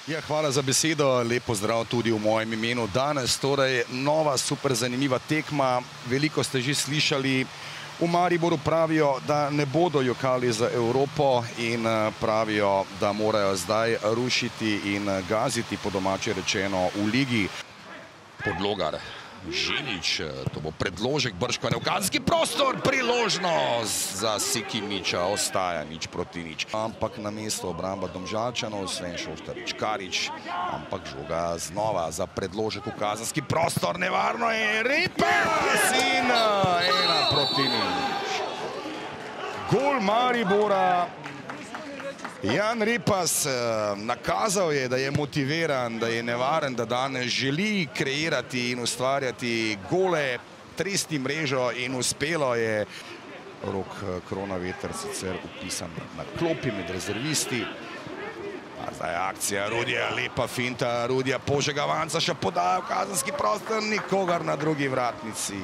Ja, hvala za besedo, lep pozdrav tudi v mojem imenu. Danes torej nova super zanimiva tekma, veliko ste že slišali. V Mariboru pravijo, da ne bodo jokali za Evropo in pravijo, da morajo zdaj rušiti in gaziti, po domače rečeno, v ligi. Podlogar, Ženič, to bo predložek brškone v kazenski prostor, priložnost za Sikimića, ostaja 0:0. Ampak na mesto obramba Domžalčanov, Sven Šoštarič Karič, ampak žoga znova za predložek v kazenski prostor, nevarno je, Repas in 1:0. Gol Maribora. Jan Repas nakazal je, da je motiviran, da je nevaren, da danes želi kreirati in ustvarjati gole, tresti mrežo in uspelo je. Rok Kronaveter sicer upisan na klopi med rezervisti. Zdaj je akcija Rudija, lepa finta Rudija, Požega Vanca še podaja v kazenski prostor, nikogar na drugi vratnici.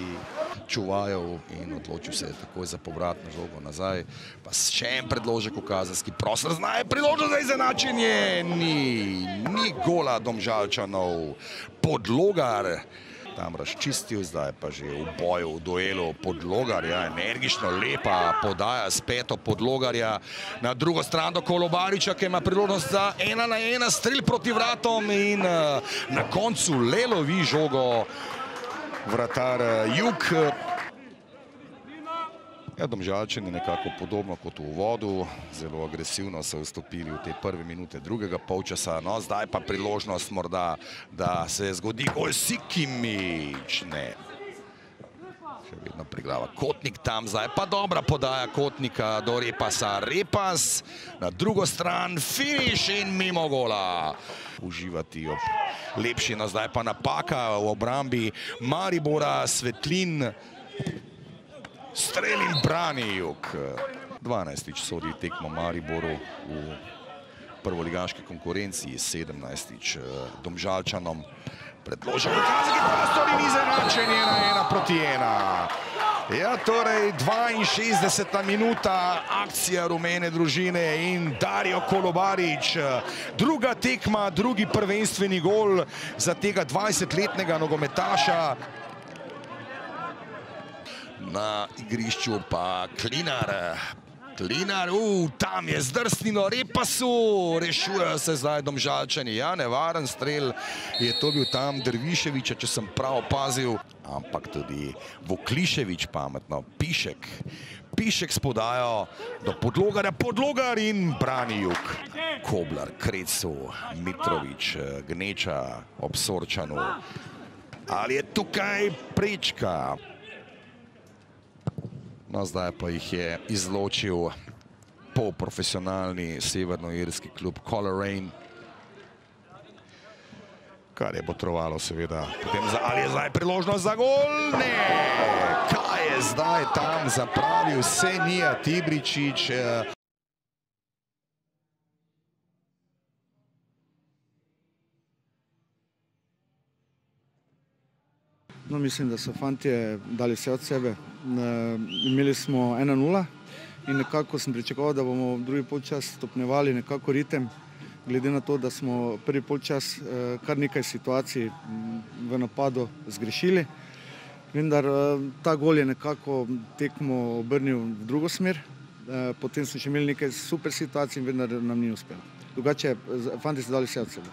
Čuvajev in odločil se je takoj za povratno žogo nazaj, pa še en predložek v kazenski prostor, znaje priložnost za izenačenje, ni gola Domžalčanov. Podlogar tam razčistil, zdaj pa že v boju, v duelu Podlogarja, energično lepa podaja s peto Podlogarja na drugo stran do Kolobariča, ki ima priložnost za 1:1, strel proti vratom in na koncu le lovi žogo vratar Jug. Ja, Domžalčani nekako podobno kot v uvodu, zelo agresivno so vstopili v te prve minute drugega polčasa, no zdaj pa priložnost morda, da se zgodi gol. Sikimić, ne. Še vedno priglava Kotnik tam, zdaj pa dobra podaja Kotnika do Repasa. Repas na drugo stran, finiš in mimo gola. Uživati ob lepšino, zdaj pa napaka v obrambi Maribora, Svetlin. Strel in brani Jug. 12. sodi tekmo Mariboru v prvoligaški konkurenciji, 17. Domžalčanom. Predložek v kazenski prostor in izenačenje na 1:1. Ja, torej 62. minuta, akcija rumene družine in Dario Kolobarič. Druga tekma, drugi prvenstveni gol za tega 20-letnega nogometaša. Na igrišču pa Klinar. Klinar, tam je zdrsnilo Repasu, rešujejo se zdaj Domžalčani. Ja, nevaren strel je to bil tam Derviševića, če sem prav opazil. Ampak tudi Vuklišević pametno, Pišek s podajo do Podlogarja, Podlogar in brani Jug. Koblar, Krecu, Mitrović, Gneča ob Sorčanu. Ali je tukaj prečka? No, zdaj pa jih je izločil polprofesionalni severnoirski klub Coleraine, kar je botrovalo seveda. Ali je zdaj priložnost za gol? Ne! Kaj je zdaj tam zapravil Senija Tibričić? No, mislim, da so fantje dali vse od sebe. Imeli smo 1:0 in nekako sem pričakoval, da bomo v drugi polčas stopnjevali nekako ritem, glede na to, da smo prvi polčas kar nekaj situacij v napadu zgrešili. Vendar ta gol je nekako tekmo obrnil v drugo smer. Potem smo še imeli nekaj super situacij, vendar nam ni uspelo. Drugače, fantje so dali vse od sebe.